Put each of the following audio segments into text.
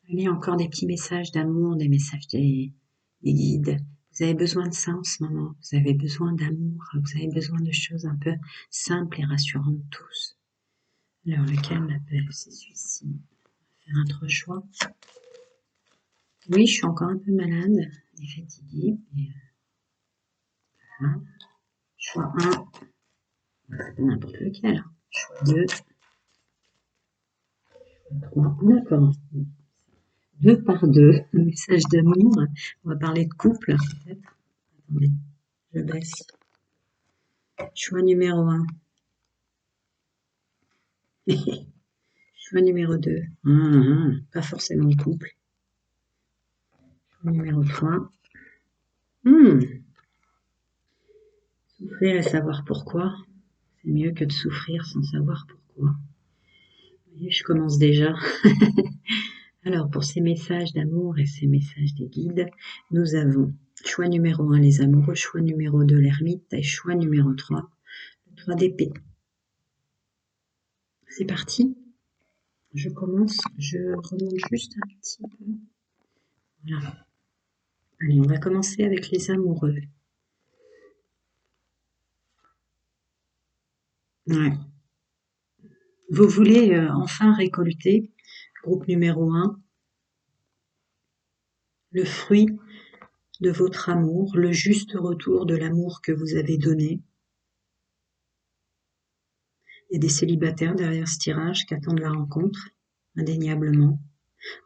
Allez, encore des petits messages d'amour, des messages des guides. Vous avez besoin de ça en ce moment. Vous avez besoin d'amour. Vous avez besoin de choses un peu simples et rassurantes tous. Alors, lequel m'appelle? C'est celui-ci. Faire un autre choix. Oui, je suis encore un peu malade et fatiguée. Et voilà. Choix 1. N'importe lequel. Choix 2. Choix 3. D'accord. 2 par 2. Un message d'amour. On va parler de couple, peut-être. Attendez, je baisse. Choix numéro 1. Choix numéro 2. Pas forcément de couple. Choix numéro 3. Souffrir et savoir pourquoi. C'est mieux que de souffrir sans savoir pourquoi. Vous voyez, je commence déjà. Alors, pour ces messages d'amour et ces messages des guides, nous avons choix numéro 1, les amoureux, choix numéro 2, l'ermite, et choix numéro 3, le 3 d'épée. C'est parti. Je commence, je remonte juste un petit peu. Voilà. Allez, on va commencer avec les amoureux. Ouais. Vous voulez enfin récolter, groupe numéro 1, le fruit de votre amour, le juste retour de l'amour que vous avez donné. Il y a des célibataires derrière ce tirage qui attendent la rencontre, indéniablement.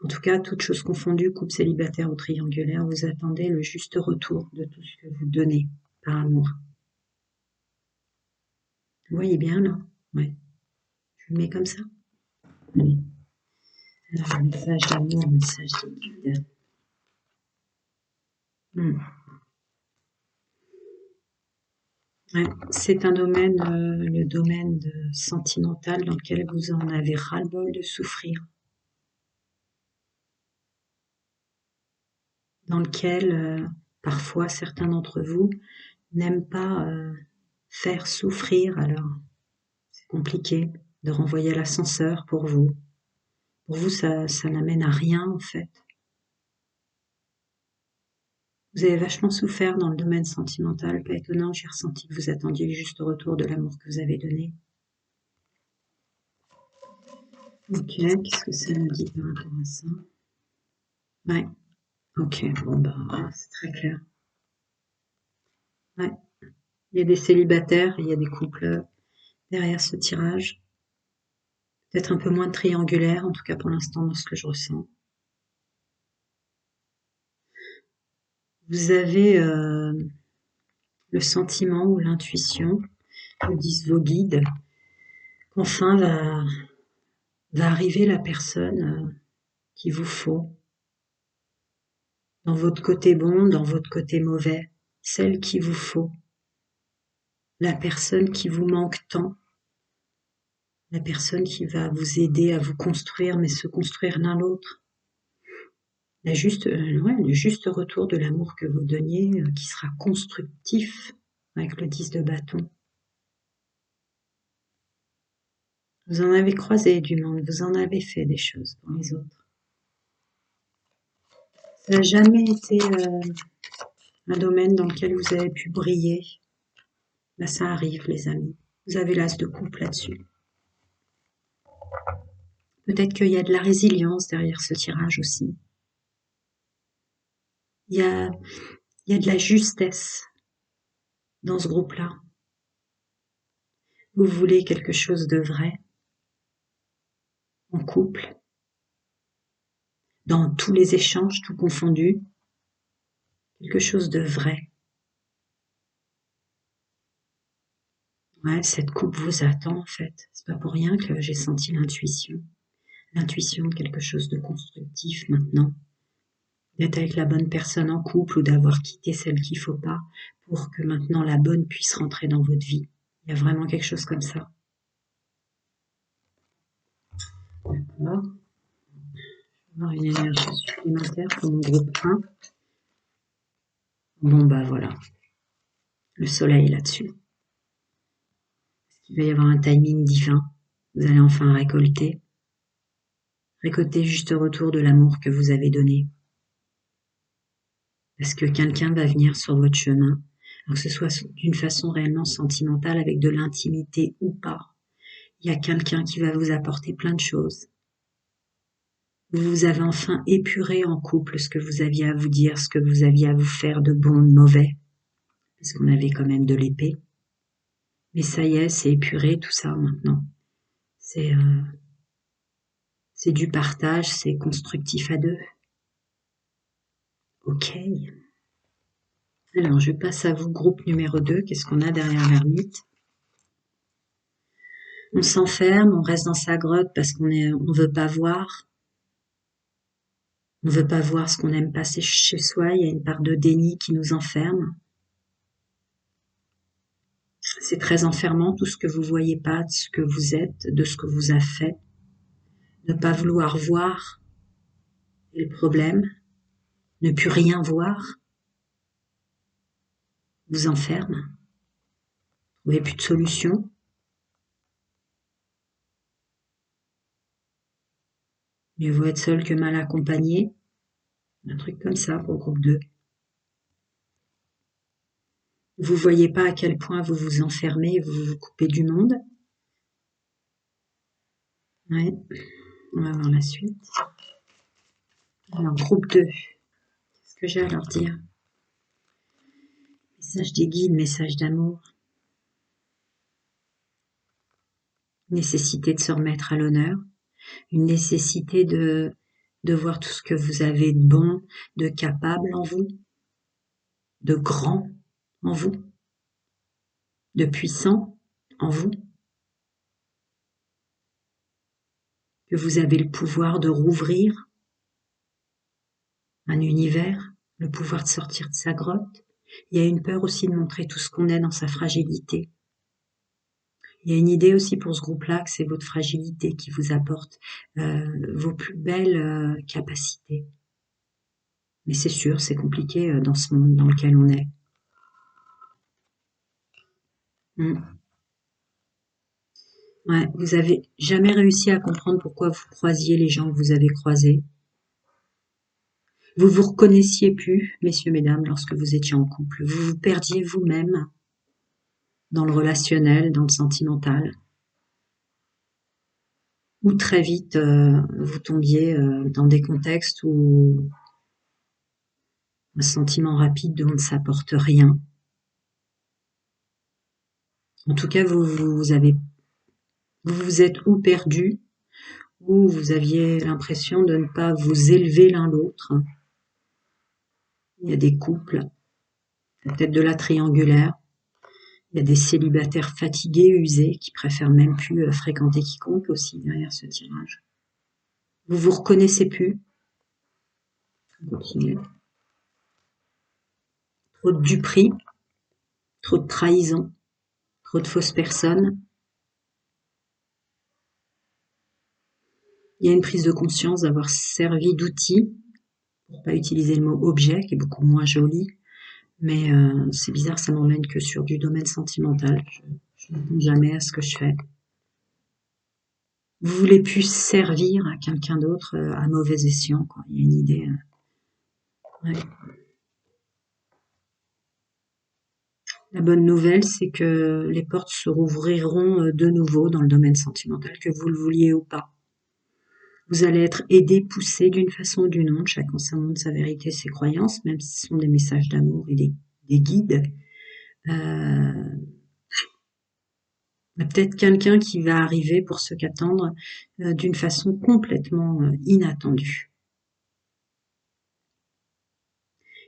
En tout cas, toutes choses confondues, couple célibataire ou triangulaire, vous attendez le juste retour de tout ce que vous donnez par amour. Vous voyez bien là? Ouais. Je le mets comme ça. Allez. Alors, message d'amour, message de guide. Ouais, c'est un domaine, le domaine sentimental dans lequel vous en avez ras-le-bol de souffrir. Dans lequel, parfois, certains d'entre vous n'aiment pas faire souffrir, alors c'est compliqué de renvoyer l'ascenseur pour vous. Pour vous, ça n'amène à rien, en fait. Vous avez vachement souffert dans le domaine sentimental, pas étonnant, j'ai ressenti que vous attendiez le juste retour de l'amour que vous avez donné. Ok, qu'est-ce que ça nous dit par rapport à ça? Ouais, ok, bon bah, c'est très clair. Ouais, il y a des célibataires, il y a des couples derrière ce tirage. Peut-être un peu moins de triangulaire, en tout cas pour l'instant dans ce que je ressens. Vous avez le sentiment ou l'intuition, me disent vos guides, qu'enfin va arriver la personne qu'il vous faut. Dans votre côté bon, dans votre côté mauvais, celle qu'il vous faut. La personne qui vous manque tant. La personne qui va vous aider à vous construire, mais se construire l'un l'autre. Le juste retour de l'amour que vous donniez, qui sera constructif avec le 10 de bâton. Vous en avez croisé du monde, vous en avez fait des choses pour les autres. Ça n'a jamais été un domaine dans lequel vous avez pu briller. Là, ça arrive, les amis. Vous avez l'as de coupe là-dessus. Peut-être qu'il y a de la résilience derrière ce tirage aussi. Il y a de la justesse dans ce groupe-là. Vous voulez quelque chose de vrai en couple, dans tous les échanges, tout confondu, quelque chose de vrai. Ouais, cette coupe vous attend en fait. C'est pas pour rien que j'ai senti l'intuition. L'intuition de quelque chose de constructif maintenant. D'être avec la bonne personne en couple ou d'avoir quitté celle qu'il faut pas pour que maintenant la bonne puisse rentrer dans votre vie. Il y a vraiment quelque chose comme ça. D'accord. Je vais avoir une énergie supplémentaire pour mon groupe 1. Bon bah voilà. Le soleil là-dessus. Il va y avoir un timing divin. Vous allez enfin récolter. récolter juste retour de l'amour que vous avez donné. Parce que quelqu'un va venir sur votre chemin, que ce soit d'une façon réellement sentimentale, avec de l'intimité ou pas. Il y a quelqu'un qui va vous apporter plein de choses. Vous avez enfin épuré en couple ce que vous aviez à vous dire, ce que vous aviez à vous faire de bon, de mauvais, parce qu'on avait quand même de l'épée. Mais ça y est, c'est épuré tout ça maintenant. C'est du partage, c'est constructif à deux. Ok. Alors, je passe à vous, groupe numéro 2. Qu'est-ce qu'on a derrière l'ermite? On s'enferme, on reste dans sa grotte parce on veut pas voir. On veut pas voir ce qu'on n'aime pas chez soi. Il y a une part de déni qui nous enferme. C'est très enfermant, tout ce que vous voyez pas, de ce que vous êtes, de ce que vous avez fait. Ne pas vouloir voir est le problème. Ne plus rien voir vous enferme. Vous n'avez plus de solution. Mieux vaut être seul que mal accompagné. Un truc comme ça pour le groupe 2. Vous voyez pas à quel point vous vous enfermez, vous vous coupez du monde. Ouais. On va voir la suite. Alors, groupe 2. Qu'est-ce que j'ai à leur dire? Message des guides, message d'amour. Nécessité de se remettre à l'honneur. Une nécessité de voir tout ce que vous avez de bon, de capable en vous, de grand en vous, de puissant en vous, que vous avez le pouvoir de rouvrir un univers, le pouvoir de sortir de sa grotte. Il y a une peur aussi de montrer tout ce qu'on est dans sa fragilité. Il y a une idée aussi pour ce groupe-là que c'est votre fragilité qui vous apporte vos plus belles capacités. Mais c'est sûr, c'est compliqué dans ce monde dans lequel on est. Ouais, vous avez jamais réussi à comprendre pourquoi vous croisiez les gens que vous avez croisés. Vous vous reconnaissiez plus, messieurs, mesdames, lorsque vous étiez en couple. Vous vous perdiez vous-même dans le relationnel, dans le sentimental. Ou très vite, vous tombiez dans des contextes où un sentiment rapide dont ne s'apporte rien. En tout cas, vous vous êtes ou perdu, ou vous aviez l'impression de ne pas vous élever l'un l'autre. Il y a des couples, peut-être de la triangulaire. Il y a des célibataires fatigués, usés, qui préfèrent même plus fréquenter quiconque aussi derrière ce tirage. Vous vous reconnaissez plus. Continuez. Trop de duperie, trop de trahison, trop de fausses personnes. Il y a une prise de conscience d'avoir servi d'outil, pour pas utiliser le mot objet, qui est beaucoup moins joli, mais c'est bizarre, ça m'emmène que sur du domaine sentimental. Je ne réponds jamais à ce que je fais. Vous voulez plus servir à quelqu'un d'autre à mauvais escient, quoi. Il y a une idée. Ouais. La bonne nouvelle, c'est que les portes se rouvriront de nouveau dans le domaine sentimental, que vous le vouliez ou pas. Vous allez être aidé, poussé d'une façon ou d'une autre, chacun sa montre, sa vérité, ses croyances, même si ce sont des messages d'amour et des guides. Il y a peut-être quelqu'un qui va arriver pour ce qu'attendre d'une façon complètement inattendue.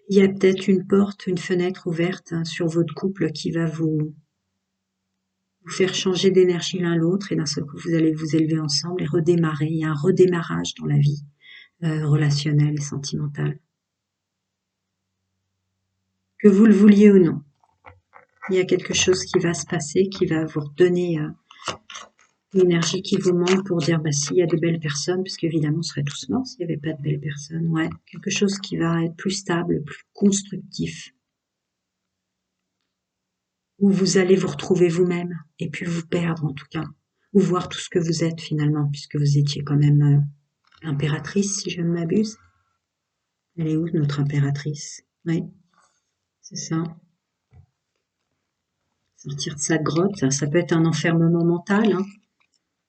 Il y a peut-être une porte, une fenêtre ouverte sur votre couple qui va vous faire changer d'énergie l'un l'autre, et d'un seul coup vous allez vous élever ensemble et redémarrer. Il y a un redémarrage dans la vie relationnelle et sentimentale. Que vous le vouliez ou non, il y a quelque chose qui va se passer, qui va vous redonner l'énergie qui vous manque pour dire s'il y a de belles personnes, parce qu'évidemment on serait tous morts s'il n'y avait pas de belles personnes. Ouais, quelque chose qui va être plus stable, plus constructif, où vous allez vous retrouver vous-même et puis vous perdre en tout cas, ou voir tout ce que vous êtes finalement, puisque vous étiez quand même l'impératrice, si je ne m'abuse. Elle est où, notre impératrice? Oui, c'est ça. Sortir de sa grotte, ça peut être un enfermement mental, hein.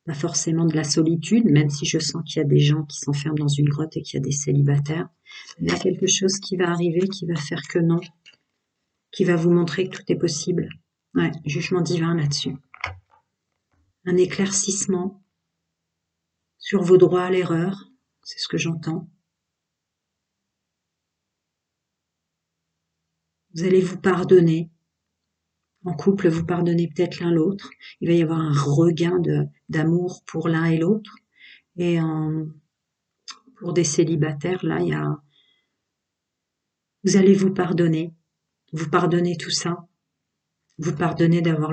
Pas forcément de la solitude, même si je sens qu'il y a des gens qui s'enferment dans une grotte et qu'il y a des célibataires. Il y a quelque chose qui va arriver, qui va faire que non, qui va vous montrer que tout est possible. Ouais, jugement divin là-dessus. Un éclaircissement sur vos droits à l'erreur, c'est ce que j'entends. Vous allez vous pardonner. En couple, vous pardonnez peut-être l'un l'autre. Il va y avoir un regain d'amour pour l'un et l'autre. Et pour des célibataires, là, vous allez vous pardonner. Vous pardonnez tout ça. Vous pardonnez d'avoir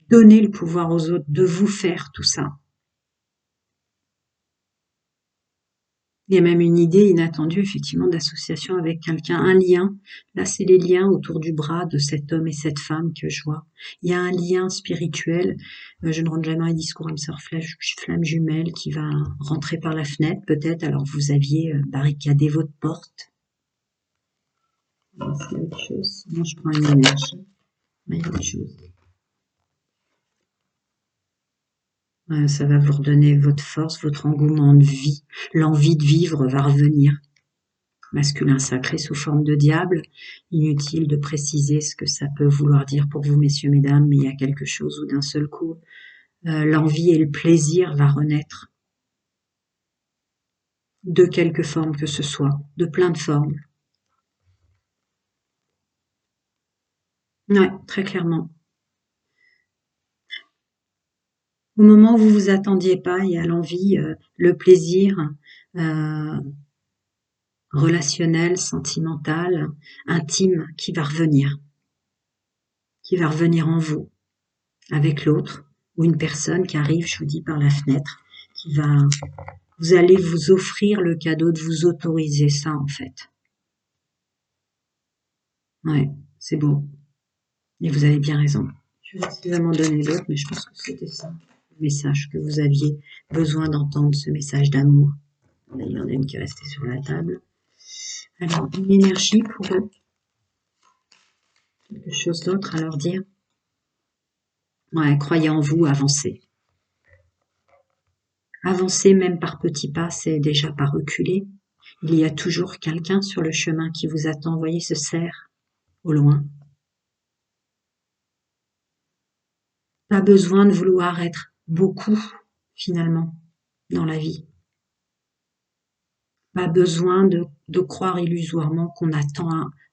donné le pouvoir aux autres de vous faire tout ça. Il y a même une idée inattendue, effectivement, d'association avec quelqu'un, un lien. Là, c'est les liens autour du bras de cet homme et cette femme que je vois. Il y a un lien spirituel. Je ne rentre jamais un discours âme sœur flamme jumelle qui va rentrer par la fenêtre, peut-être. Alors, vous aviez barricadé votre porte. C'est autre chose. Sinon, je prends une énergie. Mais il y a autre chose. Ça va vous redonner votre force, votre engouement de vie. L'envie de vivre va revenir. Masculin sacré sous forme de diable. Inutile de préciser ce que ça peut vouloir dire pour vous, messieurs, mesdames, mais il y a quelque chose où d'un seul coup, l'envie et le plaisir va renaître. De quelque forme que ce soit, de plein de formes. Ouais, très clairement. Au moment où vous vous attendiez pas, il y a l'envie, le plaisir, euh, relationnel, sentimental, intime qui va revenir en vous, avec l'autre, ou une personne qui arrive, je vous dis, par la fenêtre, vous allez vous offrir le cadeau de vous autoriser ça, en fait. Ouais, c'est beau. Et vous avez bien raison. Je vais suffisamment donner d'autres, mais je pense que c'était ça, le message que vous aviez besoin d'entendre, ce message d'amour. Là, il y en a une qui est restée sur la table. Alors, une énergie pour eux. Quelque chose d'autre à leur dire. Ouais, croyez en vous, avancez. Avancer même par petits pas, c'est déjà pas reculer. Il y a toujours quelqu'un sur le chemin qui vous attend. Vous voyez ce cerf au loin. Pas besoin de vouloir être beaucoup, finalement, dans la vie. Pas besoin de croire illusoirement qu'on a tant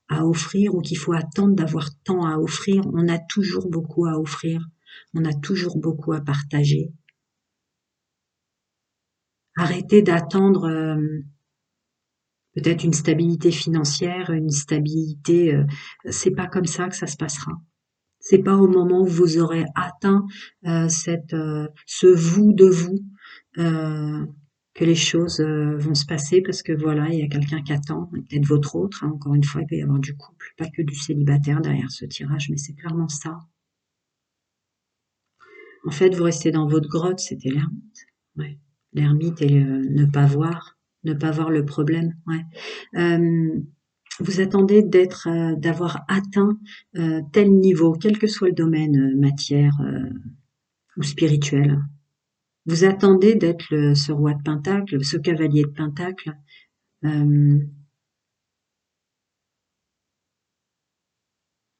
à offrir ou qu'il faut attendre d'avoir tant à offrir. On a toujours beaucoup à offrir. On a toujours beaucoup à partager. Arrêtez d'attendre peut-être une stabilité financière, une stabilité. C'est pas comme ça que ça se passera. C'est pas au moment où vous aurez atteint ce vous de vous que les choses vont se passer, parce que voilà, il y a quelqu'un qui attend, peut-être votre autre. Hein, encore une fois, il peut y avoir du couple, pas que du célibataire derrière ce tirage, mais c'est clairement ça. En fait, vous restez dans votre grotte, c'était l'ermite. Ouais. L'ermite et ne pas voir le problème. Ouais. Vous attendez d'avoir atteint tel niveau, quel que soit le domaine, matière ou spirituel. Vous attendez d'être ce roi de Pentacle, ce cavalier de Pentacle.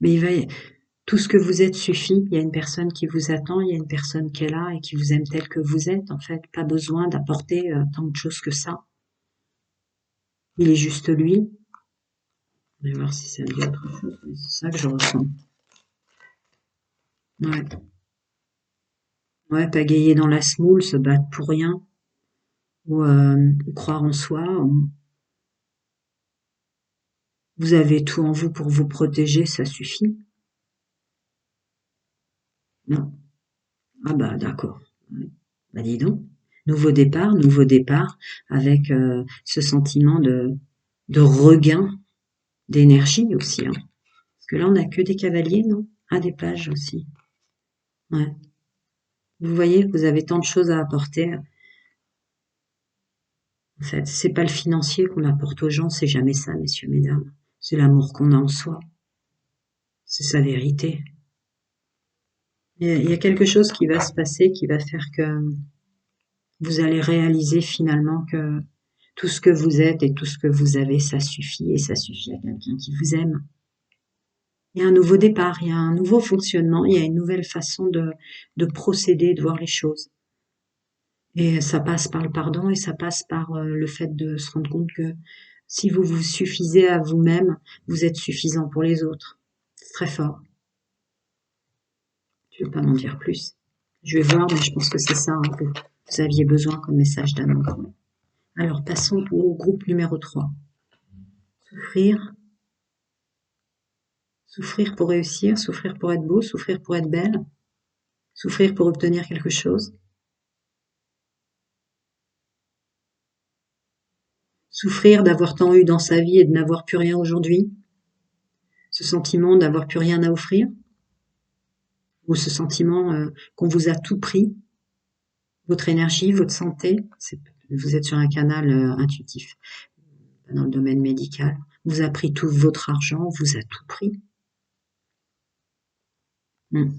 Mais tout ce que vous êtes suffit. Il y a une personne qui vous attend, il y a une personne qui est là et qui vous aime tel que vous êtes. En fait, pas besoin d'apporter tant de choses que ça. Il est juste lui. On va voir si ça me dit autre chose, mais c'est ça que je ressens. Ouais. Ouais, pagayer dans la smoule, se battre pour rien, ou croire en soi. Vous avez tout en vous pour vous protéger, ça suffit. Non. Ah bah d'accord. Ouais. Bah dis donc. Nouveau départ, avec ce sentiment de regain d'énergie aussi. Hein. Parce que là, on n'a que des cavaliers, non? Ah, des pages aussi. Ouais. Vous voyez, vous avez tant de choses à apporter. En fait, c'est pas le financier qu'on apporte aux gens, c'est jamais ça, messieurs, mesdames. C'est l'amour qu'on a en soi. C'est sa vérité. Il y a quelque chose qui va se passer qui va faire que vous allez réaliser finalement que tout ce que vous êtes et tout ce que vous avez, ça suffit et ça suffit à quelqu'un qui vous aime. Il y a un nouveau départ, il y a un nouveau fonctionnement, il y a une nouvelle façon de procéder, de voir les choses. Et ça passe par le pardon et ça passe par le fait de se rendre compte que si vous vous suffisez à vous-même, vous êtes suffisant pour les autres. C'est très fort. Je ne vais pas m'en dire plus. Je vais voir, mais je pense que c'est ça que vous aviez besoin comme message d'amour. Alors, passons au groupe numéro 3. Souffrir. Souffrir pour réussir, souffrir pour être beau, souffrir pour être belle, souffrir pour obtenir quelque chose. Souffrir d'avoir tant eu dans sa vie et de n'avoir plus rien aujourd'hui. Ce sentiment d'avoir plus rien à offrir. Ou ce sentiment qu'on vous a tout pris. Votre énergie, votre santé. Vous êtes sur un canal intuitif. Dans le domaine médical. Vous a pris tout votre argent, vous a tout pris. Voilà.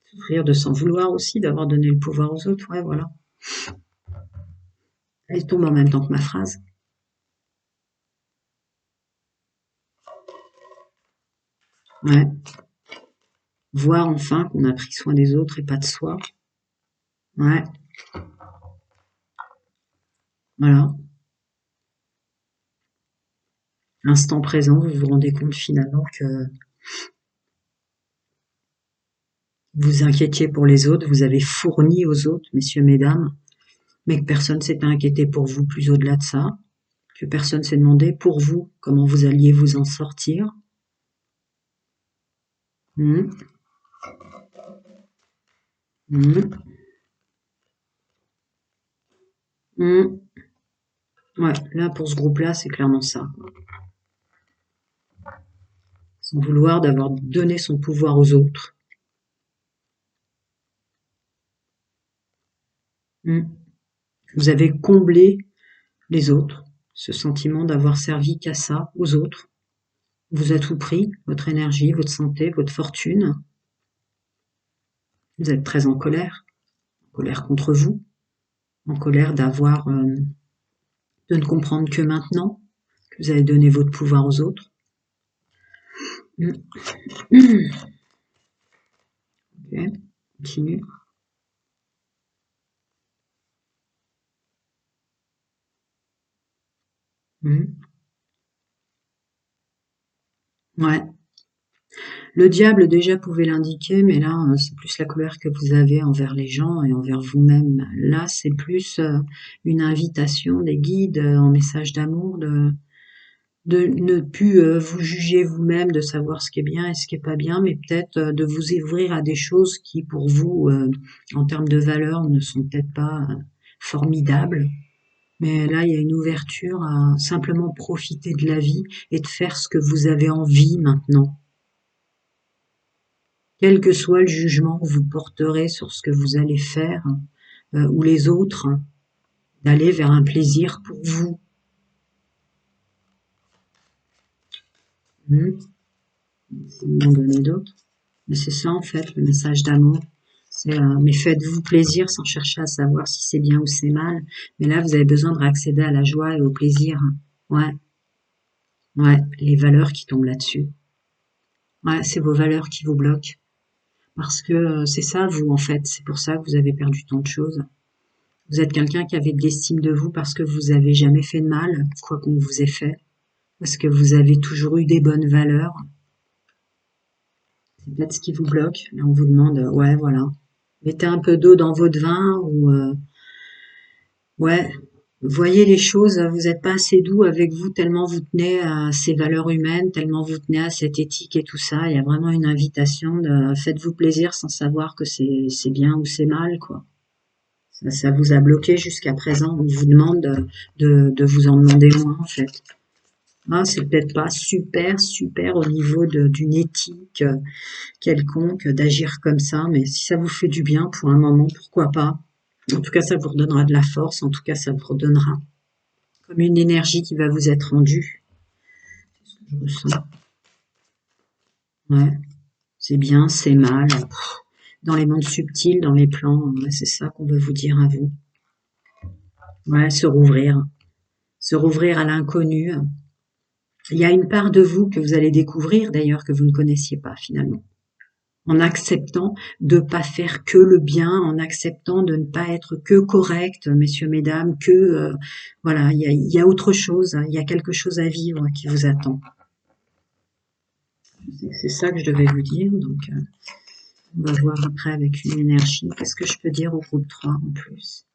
Souffrir de s'en vouloir aussi, d'avoir donné le pouvoir aux autres, ouais, voilà. Elle tombe en même temps que ma phrase. Ouais. Voir enfin qu'on a pris soin des autres et pas de soi. Ouais. Voilà. Instant présent, vous vous rendez compte finalement que vous inquiétiez pour les autres, vous avez fourni aux autres, messieurs, mesdames, mais que personne s'est inquiété pour vous plus au-delà de ça, que personne s'est demandé pour vous comment vous alliez vous en sortir. Mmh. Mmh. Mmh. Ouais, là pour ce groupe-là, c'est clairement ça. Sans vouloir d'avoir donné son pouvoir aux autres. Mmh. Vous avez comblé les autres, ce sentiment d'avoir servi qu'à ça, aux autres. Vous a tout pris, votre énergie, votre santé, votre fortune. Vous êtes très en colère contre vous, en colère d'avoir, de ne comprendre que maintenant que vous avez donné votre pouvoir aux autres. Ok, continue. Ouais. Le diable déjà pouvait l'indiquer, mais là, c'est plus la colère que vous avez envers les gens et envers vous-même. Là, c'est plus une invitation des guides en message d'amour de ne plus vous juger vous-même, de savoir ce qui est bien et ce qui est pas bien, mais peut-être de vous ouvrir à des choses qui, pour vous, en termes de valeur, ne sont peut-être pas formidables. Mais là, il y a une ouverture à simplement profiter de la vie et de faire ce que vous avez envie maintenant. Quel que soit le jugement que vous porterez sur ce que vous allez faire, ou les autres, d'aller vers un plaisir pour vous. C'est m'en donner d'autres. Mais c'est ça en fait, le message d'amour. C'est mais faites-vous plaisir sans chercher à savoir si c'est bien ou c'est mal. Mais là, vous avez besoin de réaccéder à la joie et au plaisir. Ouais, ouais, les valeurs qui tombent là-dessus. Ouais, c'est vos valeurs qui vous bloquent. Parce que c'est ça, vous, en fait. C'est pour ça que vous avez perdu tant de choses. Vous êtes quelqu'un qui avait de l'estime de vous parce que vous avez jamais fait de mal, quoi qu'on vous ait fait. Parce que vous avez toujours eu des bonnes valeurs. C'est peut-être ce qui vous bloque. Là, on vous demande, ouais, voilà. Mettez un peu d'eau dans votre vin ou, ouais, voyez les choses, vous n'êtes pas assez doux avec vous tellement vous tenez à ces valeurs humaines, tellement vous tenez à cette éthique et tout ça. Il y a vraiment une invitation de faites-vous plaisir sans savoir que c'est bien ou c'est mal, quoi. Ça vous a bloqué jusqu'à présent. On vous demande de vous en demander moins, en fait. Hein, c'est peut-être pas super, super au niveau d'une éthique quelconque d'agir comme ça, mais si ça vous fait du bien pour un moment, pourquoi pas. En tout cas, ça vous redonnera de la force, en tout cas, ça vous redonnera comme une énergie qui va vous être rendue. Je ressens. Ouais, c'est bien, c'est mal. Dans les mondes subtils, dans les plans, ouais, c'est ça qu'on veut vous dire à vous. Ouais, se rouvrir. Se rouvrir à l'inconnu. Il y a une part de vous que vous allez découvrir, d'ailleurs, que vous ne connaissiez pas, finalement. En acceptant de pas faire que le bien, en acceptant de ne pas être que correct, messieurs, mesdames, que voilà, il y a autre chose, hein, il y a quelque chose à vivre qui vous attend. C'est ça que je devais vous dire, donc on va voir après avec une énergie. Qu'est-ce que je peux dire au groupe 3 en plus?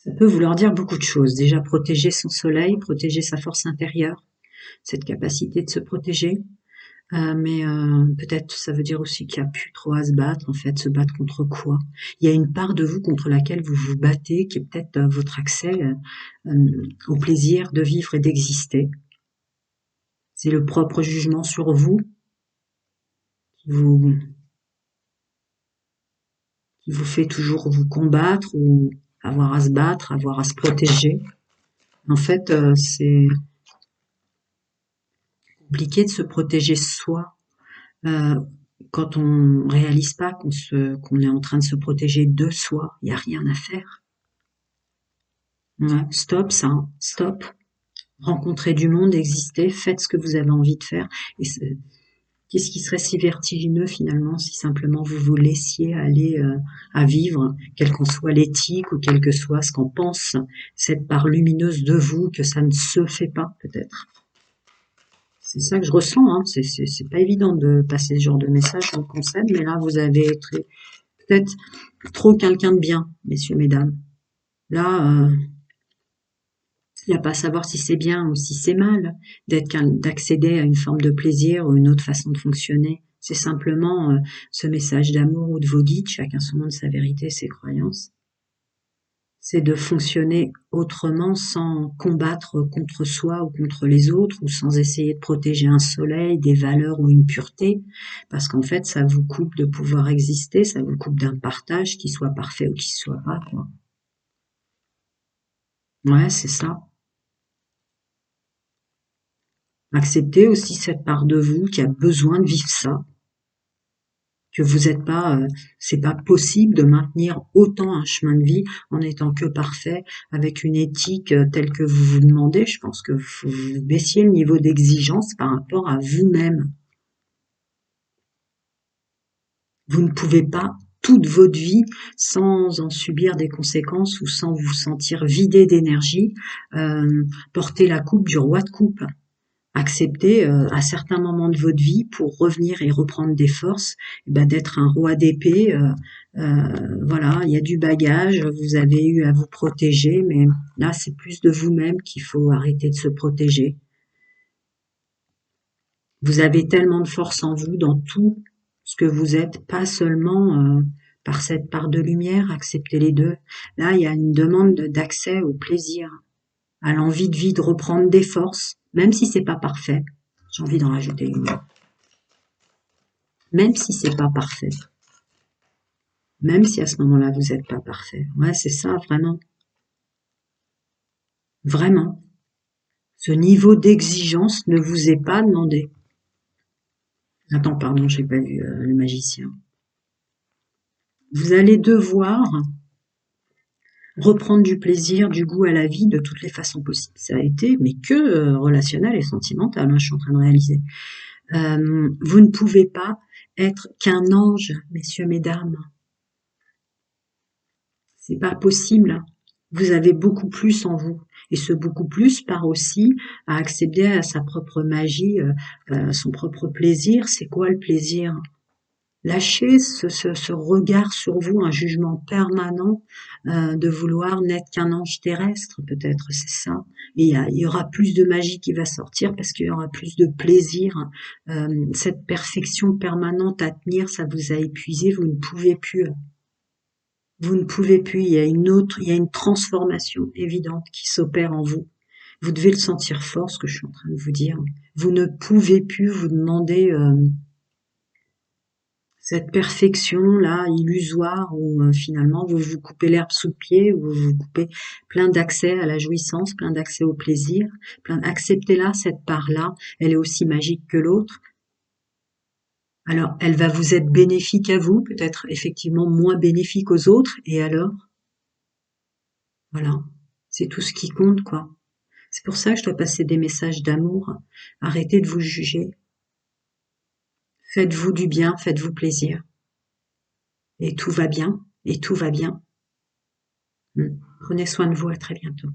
Ça peut vouloir dire beaucoup de choses. Déjà, protéger son soleil, protéger sa force intérieure, cette capacité de se protéger. Mais peut-être ça veut dire aussi qu'il n'y a plus trop à se battre, en fait. Se battre contre quoi? Il y a une part de vous contre laquelle vous vous battez, qui est peut-être votre accès au plaisir de vivre et d'exister. C'est le propre jugement sur vous qui vous, qui vous fait toujours vous combattre ou avoir à se battre, avoir à se protéger. En fait, c'est compliqué de se protéger soi euh, quand on réalise pas qu'on est en train de se protéger de soi. Il n'y a rien à faire. Ouais, stop ça, hein. Stop. Rencontrez du monde, existez, faites ce que vous avez envie de faire. Et qu'est-ce qui serait si vertigineux finalement si simplement vous vous laissiez aller à vivre, quelle qu'en soit l'éthique ou quel que soit ce qu'en pense cette part lumineuse de vous, que ça ne se fait pas peut-être. C'est ça que je ressens, hein. C'est pas évident de passer ce genre de message, je vous le concède, mais là vous avez peut-être trop quelqu'un de bien, messieurs, mesdames. Là, il n'y a pas à savoir si c'est bien ou si c'est mal d'accéder à une forme de plaisir ou une autre façon de fonctionner. C'est simplement ce message d'amour ou de vos guides, chacun son monde, sa vérité, ses croyances. C'est de fonctionner autrement sans combattre contre soi ou contre les autres ou sans essayer de protéger un soleil, des valeurs ou une pureté, parce qu'en fait, ça vous coupe de pouvoir exister, ça vous coupe d'un partage, qui soit parfait ou qui soit pas, quoi. Ouais, c'est ça. Acceptez aussi cette part de vous qui a besoin de vivre ça, que vous êtes pas, c'est pas possible de maintenir autant un chemin de vie en étant que parfait, avec une éthique telle que vous vous demandez. Je pense que vous baissiez le niveau d'exigence par rapport à vous-même. Vous ne pouvez pas toute votre vie sans en subir des conséquences ou sans vous sentir vidé d'énergie, porter la coupe du roi de coupe. Accepter à certains moments de votre vie pour revenir et reprendre des forces, d'être un roi d'épée. Voilà, il y a du bagage, vous avez eu à vous protéger, mais là c'est plus de vous-même qu'il faut arrêter de se protéger. Vous avez tellement de force en vous dans tout ce que vous êtes, pas seulement par cette part de lumière, acceptez les deux. Là, il y a une demande d'accès au plaisir, à l'envie de vie de reprendre des forces, même si c'est pas parfait. J'ai envie d'en rajouter une. Même si c'est pas parfait. Même si à ce moment-là, vous n'êtes pas parfait. Ouais, c'est ça, vraiment. Vraiment. Ce niveau d'exigence ne vous est pas demandé. Attends, pardon, j'ai pas vu le magicien. Vous allez devoir reprendre du plaisir, du goût à la vie de toutes les façons possibles. Ça a été, mais que relationnel et sentimental, hein, je suis en train de réaliser. Vous ne pouvez pas être qu'un ange, messieurs, mesdames. C'est pas possible. Vous avez beaucoup plus en vous. Et ce beaucoup plus part aussi à accéder à sa propre magie, son propre plaisir. C'est quoi le plaisir? Lâchez ce regard sur vous, un jugement permanent de vouloir n'être qu'un ange terrestre, peut-être, c'est ça. Et il y aura plus de magie qui va sortir parce qu'il y aura plus de plaisir. Cette perfection permanente à tenir, ça vous a épuisé, vous ne pouvez plus. Vous ne pouvez plus, il y a une transformation évidente qui s'opère en vous. Vous devez le sentir fort, ce que je suis en train de vous dire. Vous ne pouvez plus vous demander cette perfection-là, illusoire, où finalement vous vous coupez l'herbe sous le pied, où vous vous coupez plein d'accès à la jouissance, plein d'accès au plaisir. Acceptez-la, cette part-là, elle est aussi magique que l'autre. Alors, elle va vous être bénéfique à vous, peut-être effectivement moins bénéfique aux autres, et alors? Voilà, c'est tout ce qui compte, quoi. C'est pour ça que je dois passer des messages d'amour. Arrêtez de vous juger. Faites-vous du bien, faites-vous plaisir. Et tout va bien, et tout va bien. Prenez soin de vous, à très bientôt.